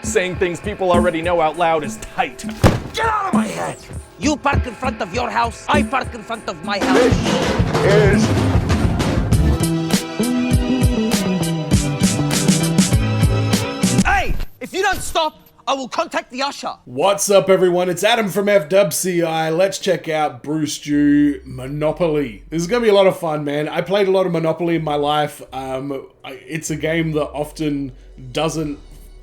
Saying things people already know out loud is tight. Get out of my head! You park in front of your house, I park in front of my house. This is... Hey! If you don't stop, I will contact the usher. What's up, everyone? It's Adam from FWCI. Let's check out Brewstew Monopoly. This is going to be a lot of fun, man. I played a lot of Monopoly in my life. It's a game that often doesn't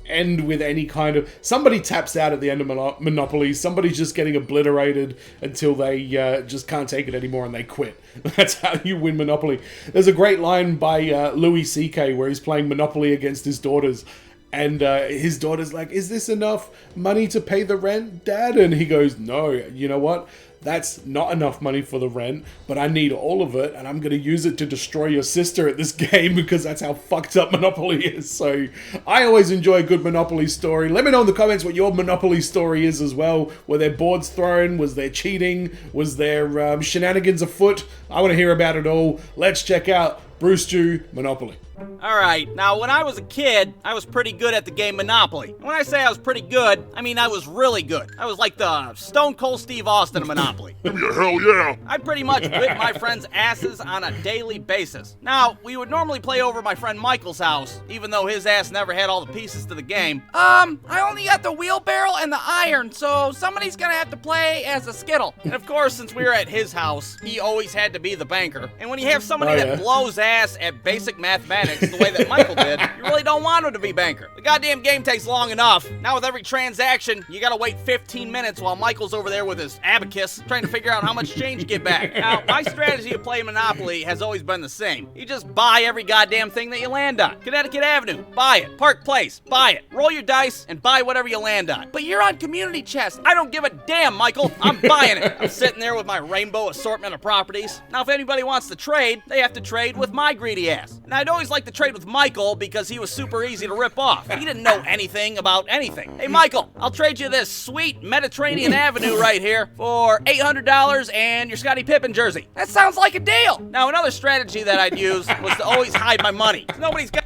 end with any kind of... Somebody taps out at the end of Monopoly. Somebody's just getting obliterated until they just can't take it anymore and they quit. That's how you win Monopoly. There's a great line by Louis C.K. where he's playing Monopoly against his daughters. And his daughter's like, is this enough money to pay the rent, Dad? And he goes, no, you know what? That's not enough money for the rent, but I need all of it, and I'm going to use it to destroy your sister at this game because that's how fucked up Monopoly is. So I always enjoy a good Monopoly story. Let me know in the comments what your Monopoly story is as well. Were there boards thrown? Was there cheating? Was there shenanigans afoot? I want to hear about it all. Let's check out Brewstew Monopoly. Alright, now when I was a kid, I was pretty good at the game Monopoly. When I say I was pretty good, I mean I was really good. I was like the Stone Cold Steve Austin of Monopoly. Hell yeah! I pretty much whip my friends' asses on a daily basis. Now, we would normally play over my friend Michael's house, even though his ass never had all the pieces to the game. I only got the wheelbarrow and the iron, so somebody's gonna have to play as a Skittle. And of course, since we were at his house, he always had to be the banker. And when you have somebody that blows ass at basic mathematics the way that Michael did, you really don't want him to be banker. The goddamn game takes long enough. Now with every transaction, you gotta wait 15 minutes while Michael's over there with his abacus trying to figure out how much change to get back. Now, my strategy of playing Monopoly has always been the same. You just buy every goddamn thing that you land on. Connecticut Avenue, buy it. Park Place, buy it. Roll your dice and buy whatever you land on. But you're on Community Chest. I don't give a damn, Michael. I'm buying it. I'm sitting there with my rainbow assortment of properties. Now, if anybody wants to trade, they have to trade with my greedy ass. And I'd always like to trade with Michael because he was super easy to rip off. He didn't know anything about anything. Hey, Michael, I'll trade you this sweet Mediterranean Avenue right here for $800 and your Scottie Pippen jersey. That sounds like a deal. Now, another strategy that I'd use was to always hide my money. Nobody's got...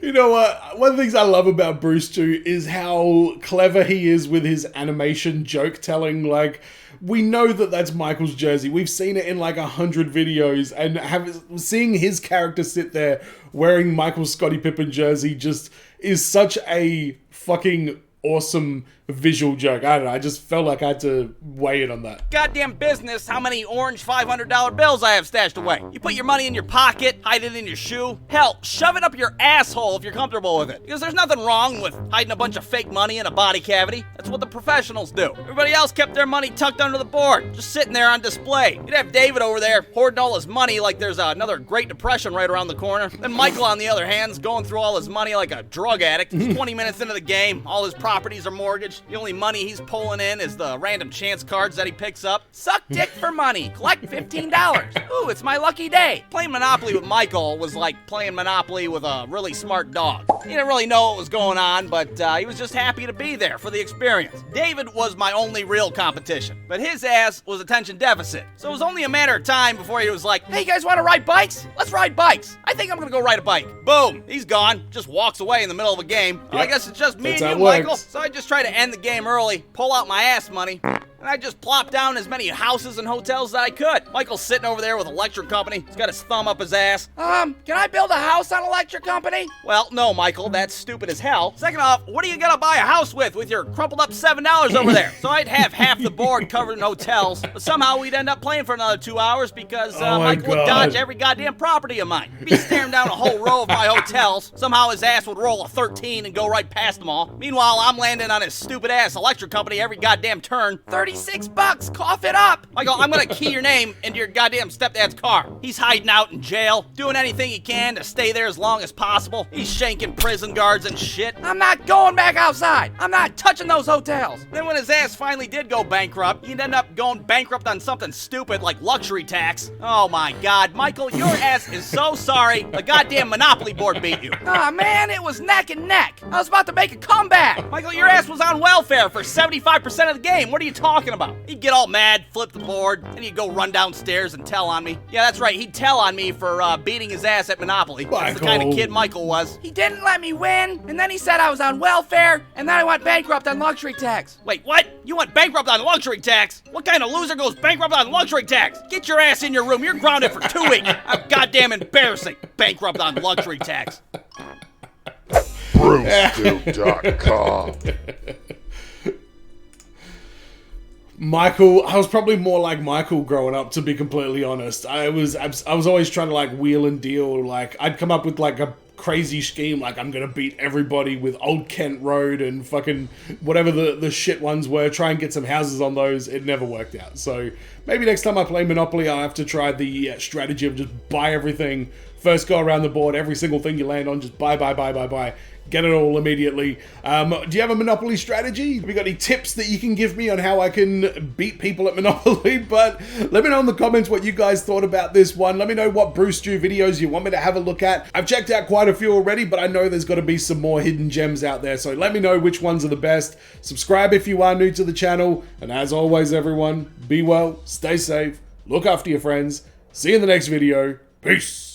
You know what? One of the things I love about Brewstew is how clever he is with his animation joke telling. Like, we know that that's Michael's jersey. We've seen it in like 100 videos, and seeing his character sit there wearing Michael's Scottie Pippen jersey just is such a fucking awesome visual joke. I don't know, I just felt like I had to weigh in on that. Goddamn business how many orange $500 bills I have stashed away. You put your money in your pocket, hide it in your shoe. Hell, shove it up your asshole if you're comfortable with it. Because there's nothing wrong with hiding a bunch of fake money in a body cavity. That's what the professionals do. Everybody else kept their money tucked under the board, just sitting there on display. You'd have David over there hoarding all his money like there's another Great Depression right around the corner. Then Michael, on the other hand, is going through all his money like a drug addict. 20 minutes into the game, all his properties are mortgaged. The only money he's pulling in is the random chance cards that he picks up. Suck dick for money. Collect $15. Ooh, it's my lucky day. Playing Monopoly with Michael was like playing Monopoly with a really smart dog. He didn't really know what was going on, but he was just happy to be there for the experience. David was my only real competition, but his ass was attention deficit. So it was only a matter of time before he was like, hey, you guys want to ride bikes? Let's ride bikes. I think I'm going to go ride a bike. Boom. He's gone. Just walks away in the middle of a game. Well, I guess it's just me and you, Michael. So I just try to end the game early, pull out my ass money, and I just plop down as many houses and hotels that I could. Michael's sitting over there with electric company. He's got his thumb up his ass. Can I build a house on electric company? Well, no, Michael, that's stupid as hell. Second off, what are you gonna buy a house with your crumpled up $7 over there? So I'd have half the board covered in hotels, but somehow we'd end up playing for another 2 hours because Michael would dodge every goddamn property of mine. He'd be staring down a whole row of my hotels. Somehow his ass would roll a 13 and go right past them all. Meanwhile, I'm landing on his stupid ass electric company every goddamn turn. $36, cough it up. Michael, I'm gonna key your name into your goddamn stepdad's car. He's hiding out in jail, doing anything he can to stay there as long as possible. He's shanking prison guards and shit. I'm not going back outside. I'm not touching those hotels. Then when his ass finally did go bankrupt, he'd end up going bankrupt on something stupid like luxury tax. Oh my God, Michael, your ass is so sorry the goddamn Monopoly board beat you. Aw, man, it was neck and neck. I was about to make a comeback. Michael, your ass was on welfare for 75% of the game. What are you talking talking about? He'd get all mad, flip the board, and he'd go run downstairs and tell on me. Yeah, that's right, he'd tell on me for beating his ass at Monopoly. That's the kind of kid Michael was. He didn't let me win, and then he said I was on welfare, and then I went bankrupt on luxury tax. Wait, what? You went bankrupt on luxury tax? What kind of loser goes bankrupt on luxury tax? Get your ass in your room. You're grounded for 2 weeks. How goddamn embarrassing. Bankrupt on luxury tax. Brewstew.com. Michael, I was probably more like Michael growing up, to be completely honest. I was always trying to like wheel and deal. Like I'd come up with like a crazy scheme, like I'm gonna beat everybody with Old Kent Road and fucking whatever the shit ones were, try and get some houses on those. It never worked out. So maybe next time I play Monopoly, I'll have to try the strategy of just buy everything, first go around the board, every single thing you land on, just buy, get it all immediately. Do you have a Monopoly strategy? Have you got any tips that you can give me on how I can beat people at Monopoly? But let me know in the comments what you guys thought about this one. Let me know what Brewstew videos you want me to have a look at. I've checked out quite a few already, but I know there's got to be some more hidden gems out there. So let me know which ones are the best. Subscribe if you are new to the channel. And as always, everyone, be well, stay safe, look after your friends. See you in the next video. Peace.